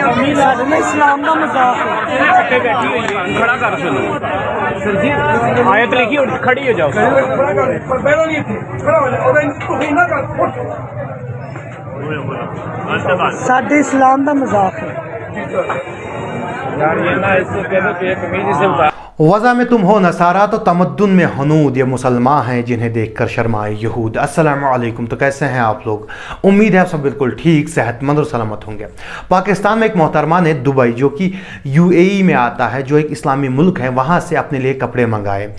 इस्लाम का मजाक है। बैठी हुई है, खड़ा कर सुनो सर जी, आयत लिखी और खड़ी हो जाओ। साडे इस्लाम का मजाक है। यार ये ना इससे कह दो एक कमीज से उतार। वज़ा में तुम हो नसारा तो तमद्दुन में हनूद, ये मुसलमान हैं जिन्हें देखकर शर्माए यहूद। अस्सलामु अलैकुम। तो कैसे हैं आप लोग? उम्मीद है आप सब बिल्कुल ठीक, सेहतमंद और सलामत होंगे। पाकिस्तान में एक मोहतरमा ने दुबई, जो कि यूएई में आता है, जो एक इस्लामी मुल्क है, वहाँ से अपने लिए कपड़े मंगाए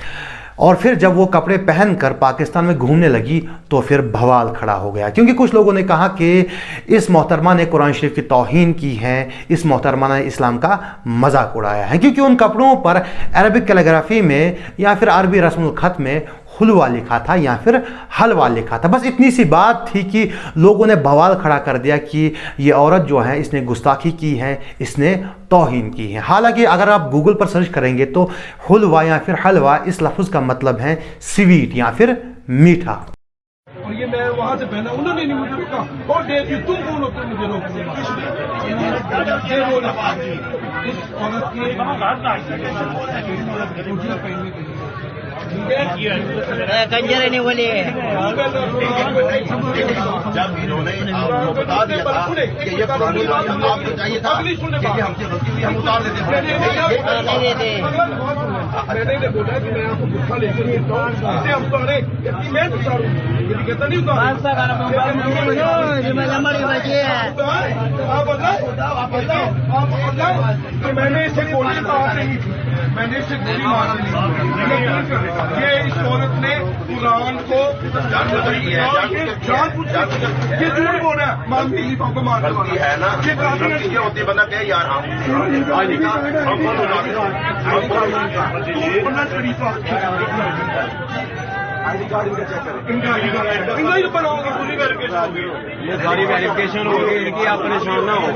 और फिर जब वो कपड़े पहनकर पाकिस्तान में घूमने लगी तो फिर बवाल खड़ा हो गया, क्योंकि कुछ लोगों ने कहा कि इस मोहतरमा ने कुरान शरीफ की तौहीन की है, इस मोहतरमा ने इस्लाम का मजाक उड़ाया है, क्योंकि उन कपड़ों पर अरबिक कैलीग्राफी में या फिर अरबी रस्मुल ख़त में हुलवा लिखा था या फिर हलवा लिखा था। बस इतनी सी बात थी कि लोगों ने बवाल खड़ा कर दिया कि ये औरत जो है इसने गुस्ताखी की है, इसने तौहीन की है। हालांकि अगर आप गूगल पर सर्च करेंगे तो हुलवा या फिर हलवा इस लफ्ज़ का मतलब है स्वीट या फिर मीठा। और ये मैं वहां से पहना, उन्होंने नहीं मुझे रोका। और देती तुम कौन हो, तुम मुझे रोकने वाले? ये बोला इस औरत की पहनने के लिए कंजर नहीं बोले। जब इन्होंने आपको बता दिया था कि ये पुरानी बात आपको चाहिए था कि हमसे गलती हुई, हम उतार देते हैं। नहीं देते। मैंने बोला कि मैं आपको गुस्सा लेकर हम उतारे, मैं उतारूँ, यदि कहता नहीं उतार। तो मैंने इसे गोली मार दी, मैंने इसे गोली मार दी। ये इस औरत ने कुरान को ये झूठ बोल रहा है, मानती नहीं, पापा मारती है ना। ये होती बंदा क्या यार, आईडी कार्ड इनका चेक करें, इनका ही बनाओगे पूरी वेरिफिकेशन, ये सारी वेरिफिकेशन होगी इनकी, आप परेशान ना हो।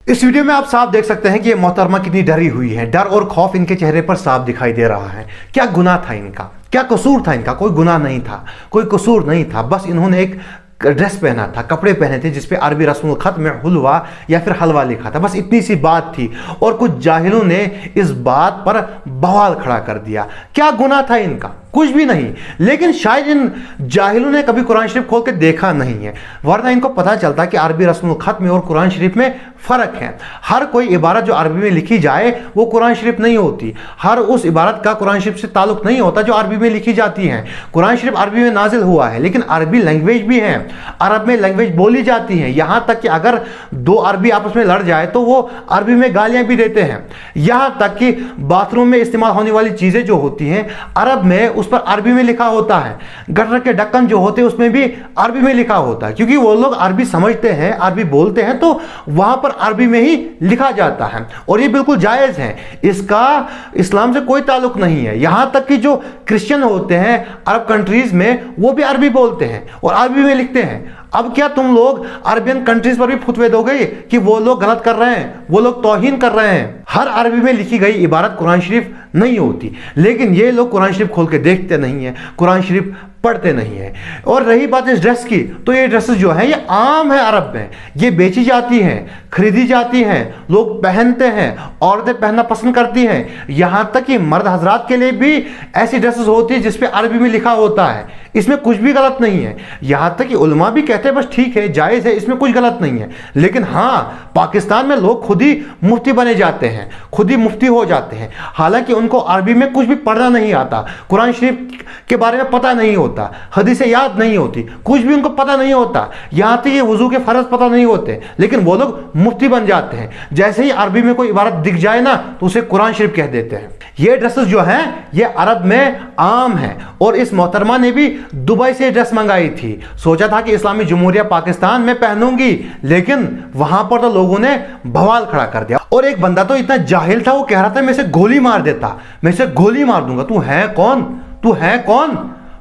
इस वीडियो में आप साफ देख सकते हैं कि ये मोहतरमा कितनी डरी हुई है। डर और खौफ इनके चेहरे पर साफ दिखाई दे रहा है। क्या गुनाह था इनका? क्या कसूर था इनका? कोई गुनाह नहीं था, कोई कसूर नहीं था। बस इन्होंने एक ड्रेस पहना था, कपड़े पहने थे जिस पे अरबी रस्मुल ख़त में हुलवा या फिर हलवा लिखा था। बस इतनी सी बात थी और कुछ जाहिलों ने इस बात पर बवाल खड़ा कर दिया। क्या गुनाह था इनका? कुछ भी नहीं। लेकिन शायद इन जाहिलों ने कभी कुरान शरीफ खोल के देखा नहीं है, वरना इनको पता चलता कि अरबी रस्मुल ख़त में और कुरान शरीफ में फ़र्क है। हर कोई इबारत जो अरबी में लिखी जाए वो कुरान शरीफ नहीं होती। हर उस इबारत का कुरान शरीफ से ताल्लुक़ नहीं होता जो अरबी में लिखी जाती है। कुरान शरीफ अरबी में नाजिल हुआ है, लेकिन अरबी लैंग्वेज भी है, अरब में लैंग्वेज बोली जाती है। यहाँ तक कि अगर दो अरबी आपस में लड़ जाए तो वो अरबी में गालियाँ भी देते हैं। यहाँ तक कि बाथरूम में इस्तेमाल होने वाली चीज़ें जो होती हैं अरब में, उस पर अरबी में लिखा होता है। गटर के ढक्कन जो होते हैं उसमें भी अरबी में लिखा होता है, क्योंकि वो लोग अरबी समझते हैं, अरबी बोलते हैं, तो वहाँ पर अरबी में ही लिखा जाता है और ये बिल्कुल जायज़ है। इसका इस्लाम से कोई ताल्लुक नहीं है। यहाँ तक कि जो क्रिश्चियन होते हैं अरब कंट्रीज़ में, वो भी अरबी बोलते हैं और अरबी में लिखते हैं। अब क्या तुम लोग अरबियन कंट्रीज पर भी फतवे दोगे कि वो लोग गलत कर रहे हैं, वो लोग तौहीन कर रहे हैं? हर अरबी में लिखी गई इबारत कुरान शरीफ नहीं होती, लेकिन ये लोग कुरान शरीफ खोल के देखते नहीं हैं, कुरान शरीफ पढ़ते नहीं हैं। और रही बात इस ड्रेस की, तो ये ड्रेसेस जो है ये आम है अरब में, ये बेची जाती हैं, खरीदी जाती हैं, लोग पहनते हैं, औरतें पहनना पसंद करती हैं। यहाँ तक कि मर्द हजरात के लिए भी ऐसी ड्रेसेस होती है जिस पे अरबी में लिखा होता है। इसमें कुछ भी गलत नहीं है। यहाँ तक कि उलमा भी कहते हैं बस ठीक है, जायज़ है, इसमें कुछ गलत नहीं है। लेकिन हाँ, पाकिस्तान में लोग खुद ही मुफ्ती बने जाते हैं, खुद ही मुफ्ती हो जाते हैं, हालांकि उनको अरबी में कुछ भी पढ़ना नहीं आता, कुरान शरीफ के बारे में पता नहीं होता, हदीसें याद नहीं होती, कुछ भी उनको पता नहीं होता। यहाँ तक कि वुजू के फ़र्ज पता नहीं होते, लेकिन वो लोग मुफ्ती बन जाते हैं। जैसे ही अरबी में कोई इबारत दिख जाए ना तो उसे कुरान शरीफ कह देते हैं। ये ड्रेसेस जो हैं ये अरब में आम है और इस मोहतरमा ने भी दुबई से ड्रेस मंगाई थी। सोचा था कि इस्लामी जमहूरिया पाकिस्तान में पहनूंगी, लेकिन वहां पर तो लोगों ने बवाल खड़ा कर दिया। और एक बंदा तो इतना जाहिल था, वो कह रहा था मैं इसे गोली मार देता, मैं इसे गोली मार दूंगा। तू है कौन? तू है कौन?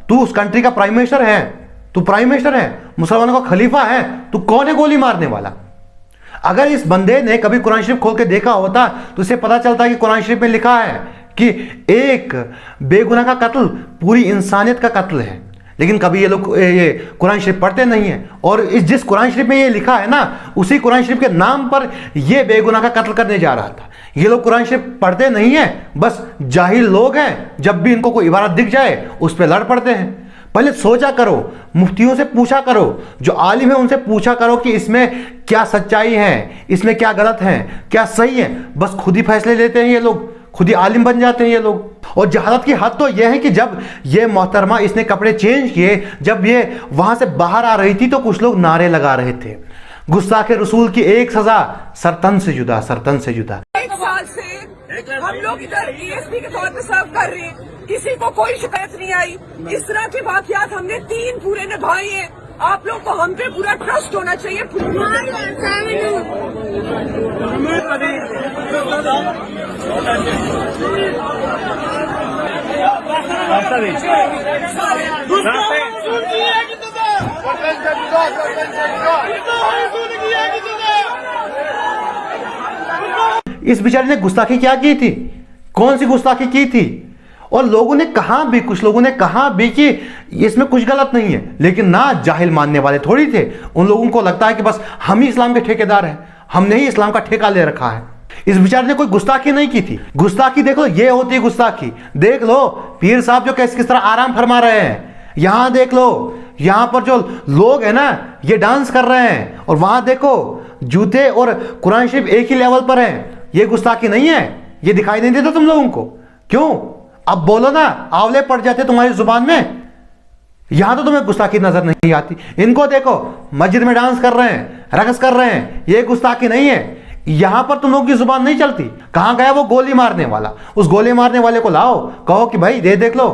तू उस कंट्री का प्राइम मिनिस्टर है, तू प्राइम मिनिस्टर है, मुसलमानों का खलीफा है, तू कौन है गोली मारने वाला? अगर इस बंदे ने कभी कुरान शरीफ खोल के देखा होता तो उसे पता चलता कि कुरान शरीफ में लिखा है कि एक बेगुनाह का कत्ल पूरी इंसानियत का कत्ल है। लेकिन कभी ये लोग ये कुरान शरीफ पढ़ते नहीं है, और जिस कुरान शरीफ में ये लिखा है ना, उसी कुरान शरीफ के नाम पर ये बेगुनाह का कत्ल करने जा रहा था। ये लोग कुरान शरीफ पढ़ते नहीं है, बस जाहिल लोग हैं। जब भी इनको कोई इबारत दिख जाए उस पर लड़ पड़ते हैं। पहले सोचा करो, मुफ्तियों से पूछा करो, जो आलिम है उनसे पूछा करो कि इसमें क्या सच्चाई है, इसमें क्या गलत है, क्या सही है। बस खुद ही फैसले लेते हैं ये लोग, खुद ही आलिम बन जाते हैं ये लोग। और जहालत की हद तो यह है कि जब ये मोहतरमा इसने कपड़े चेंज किए, जब ये वहां से बाहर आ रही थी तो कुछ लोग नारे लगा रहे थे, गुस्ताखे रसूल की एक सजा, सरतन से जुदा, सरतन से जुदा। 1 साल से हम लोग इधर डीएसपी के तौर पे सर्व कर रहे हैं, किसी को कोई शिकायत नहीं आई। इस तरह के वाकयात हमने 3 पूरे निभाए हैं। आप लोग को हम पे पूरा ट्रस्ट होना चाहिए। इस बेचारे ने गुस्ताखी क्या की थी? कौन सी गुस्ताखी की थी? और लोगों ने कहा भी, कुछ लोगों ने कहा भी कि इसमें कुछ गलत नहीं है, लेकिन ना जाहिल मानने वाले थोड़ी थे। उन लोगों को लगता है कि बस हम ही इस्लाम के ठेकेदार हैं, हमने ही इस्लाम का ठेका ले रखा है। इस बेचारे ने कोई गुस्ताखी नहीं की थी। गुस्ताखी देख लो, ये होती है गुस्ताखी। देख लो पीर साहब जो किस तरह आराम फरमा रहे हैं, यहां देख लो, यहां पर जो लोग हैं ना ये डांस कर रहे हैं, और वहां देखो जूते और कुरान शरीफ एक ही लेवल पर है। ये गुस्ताखी नहीं है? ये दिखाई नहीं देता तुम लोगों को? क्यों? अब बोलो ना, आंवले पड़ जाते तुम्हारी जुबान में। यहां तो तुम्हें गुस्ताखी नजर नहीं आती। इनको देखो मस्जिद में डांस कर रहे हैं, रक़्स कर रहे हैं, ये गुस्ताखी नहीं है? यहां पर तुम लोगों की जुबान नहीं चलती? कहां गया वो गोली मारने वाला? उस गोली मारने वाले को लाओ, कहो कि भाई देख लो।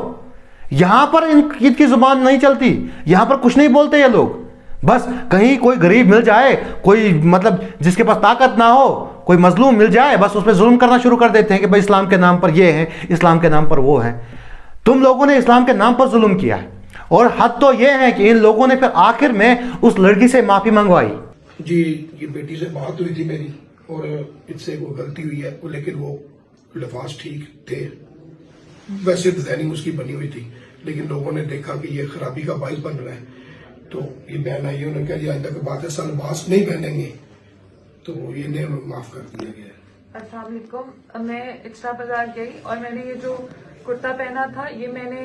यहां पर इनकी जुबान नहीं चलती, यहां पर कुछ नहीं बोलते ये लोग। बस कहीं कोई गरीब मिल जाए, कोई मतलब जिसके पास ताकत ना हो, कोई मजलूम मिल जाए, बस उस पर जुल्म करना शुरू कर देते हैं कि भाई इस्लाम के नाम पर ये है, इस्लाम के नाम पर वो है। तुम लोगों ने इस्लाम के नाम पर जुल्म किया है, और हद तो ये है कि इन लोगों ने फिर आखिर में उस लड़की से माफी मंगवाई। जी, ये बेटी से बात हुई थी मेरी, और इससे वो गलती हुई है, लेकिन वो लफाज ठीक थे। वैसे डिजाइनिंग उसकी बनी हुई थी, लेकिन लोगों ने देखा कि ये खराबी का बाइस बन रहा है, तो ये बहन आई, उन्होंने कहा ये आइंदा की बात है, सलवास नहीं पहनेंगे, तो ये माफ कर दिया गया। अस्सलाम वालेकुम। मैं इक्स्ट्रा बाजार गई और मैंने ये जो कुर्ता पहना था ये मैंने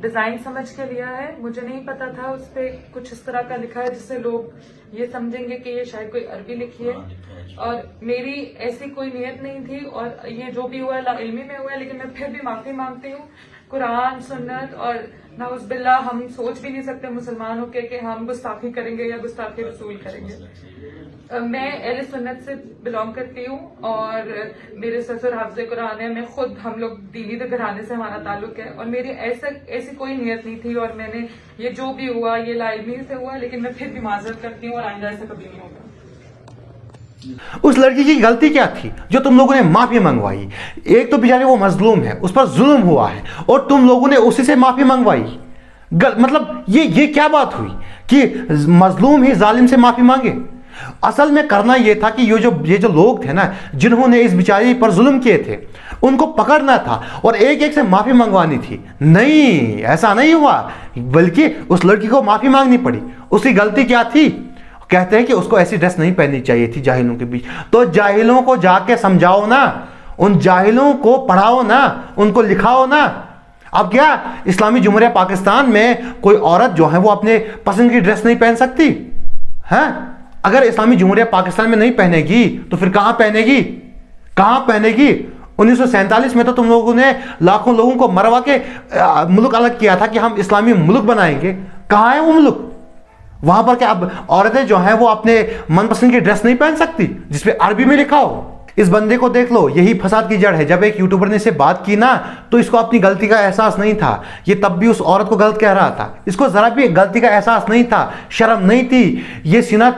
डिजाइन समझ के लिया है। मुझे नहीं पता था उस पे कुछ इस तरह का लिखा है जिससे लोग ये समझेंगे कि ये शायद कोई अरबी लिखी है, और मेरी ऐसी कोई नियत नहीं थी, और ये जो भी हुआ है इल्मी में हुआ है, लेकिन मैं फिर भी माफी मांगती हूँ। कुरान, सुन्नत और नाउज़ बिल्लाह, हम सोच भी नहीं सकते मुसलमान होकर कि हम गुस्ताखी करेंगे या गुस्ताखी रसूल करेंगे। मैं अहले सुन्नत से बिलोंग करती हूँ, और मेरे ससुर हाफ़िज़े कुरान है। मैं खुद, हम लोग दीनी घराने से हमारा ताल्लुक है, और मेरी ऐसी कोई नियत नहीं थी, और मैंने ये जो भी हुआ ये लाइल्मी से हुआ, लेकिन मैं फिर भी माजरत करती हूँ, और आइंदा ऐसा कभी नहीं होगा। उस लड़की की गलती क्या थी जो तुम लोगों ने माफी मंगवाई? एक तो बेचारे वो मजलूम है, उस पर जुल्म हुआ है, और तुम लोगों ने उसी से माफी मंगवाई। मतलब ये क्या बात हुई कि मजलूम ही जालिम से माफी मांगे? असल में करना यह था कि ये जो लोग थे ना, जिन्होंने इस बेचारी पर जुल्म किए थे, उनको पकड़ना था और एक एक से माफी मंगवानी थी। नहीं, ऐसा नहीं हुआ, बल्कि उस लड़की को माफी मांगनी पड़ी। उसकी गलती क्या थी? कहते हैं कि उसको ऐसी ड्रेस नहीं पहननी चाहिए थी जाहिलों के बीच। तो जाहिलों को जाके समझाओ ना, उन जाहिलों को पढ़ाओ ना, उनको लिखाओ ना। अब क्या इस्लामी जुमहूरिया पाकिस्तान में कोई औरत जो है वो अपने पसंद की ड्रेस नहीं पहन सकती है? अगर इस्लामी जुमहूरिया पाकिस्तान में नहीं पहनेगी तो फिर कहां पहनेगी? कहां पहनेगी? 1947 में तो तुम लोगों ने लाखों लोगों को मरवा के मुल्क अलग किया था कि हम इस्लामी मुल्क बनाएंगे। कहां है वो मुल्क? वहां पर क्या अब औरतें जो हैं वो अपने मनपसंद की ड्रेस नहीं पहन सकती जिसपे अरबी में लिखा हो? इस बंदे को देख लो, यही फसाद की जड़ है। जब एक यूट्यूबर ने इससे बात की ना, तो इसको अपनी गलती का एहसास नहीं था। ये तब भी उस औरत को गलत कह रहा था, इसको जरा भी गलती का एहसास नहीं था, शर्म नहीं थी। ये सीना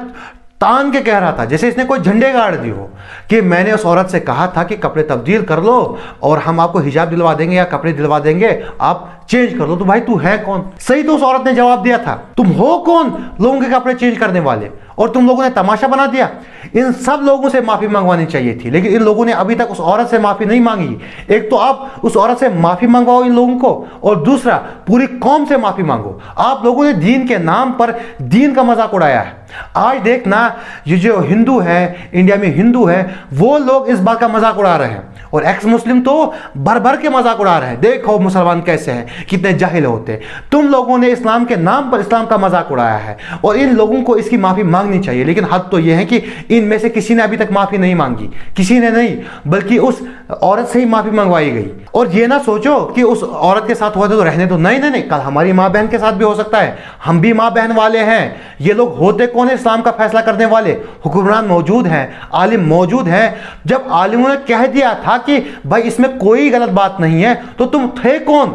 तान के कह रहा था जैसे इसने कोई झंडे गाड़ दी हो। कि मैंने उस औरत से कहा था कि कपड़े तब्दील कर लो और हम आपको हिजाब दिलवा देंगे या कपड़े दिलवा देंगे, आप चेंज कर लो। तो भाई तू है कौन? सही तो उस औरत ने जवाब दिया था, तुम हो कौन लोगों के कपड़े चेंज करने वाले? और तुम लोगों ने तमाशा बना दिया। इन सब लोगों से माफी मंगवानी चाहिए थी, लेकिन इन लोगों ने अभी तक उस औरत से माफी नहीं मांगी। एक तो आप उस औरत से माफी मंगवाओ इन लोगों को, और दूसरा पूरी कौम से माफी मांगो। आप लोगों ने दीन के नाम पर दीन का मजाक उड़ाया है। आज देखना, ये जो हिंदू है, इंडिया में हिंदू है, वो लोग इस बात का मजाक उड़ा रहे हैं, और एक्स मुस्लिम तो भर भर के मजाक उड़ा रहे हैं। देखो मुसलमान कैसे हैं, कितने जाहिल होते हैं। तुम लोगों ने इस्लाम के नाम पर इस्लाम का मजाक उड़ाया है, और इन लोगों को इसकी माफी मांगनी चाहिए। लेकिन हद तो यह है कि इनमें से किसी ने अभी तक माफी नहीं मांगी, किसी ने नहीं, बल्कि उस औरत से ही माफी मंगवाई गई। और ये ना सोचो कि उस औरत के साथ हुआ तो रहने दो, नहीं नहीं नहीं, कल हमारी माँ बहन के साथ भी हो सकता है। हम भी माँ बहन वाले हैं। ये लोग होते कौन है इस्लाम का फैसला करने वाले? हुक्मरान मौजूद हैं, आलिम मौजूद हैं। जब आलिमों ने कह दिया था कि भाई इसमें कोई गलत बात नहीं है, तो तुम थे कौन?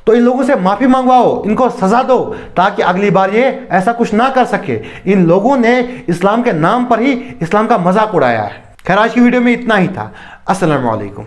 तो इन लोगों से माफी मंगवाओ, इनको सजा दो, ताकि अगली बार ये ऐसा कुछ ना कर सके। इन लोगों ने इस्लाम के नाम पर ही इस्लाम का मजाक उड़ाया है। खैर, आज की वीडियो में इतना ही था। अस्सलाम वालेकुम।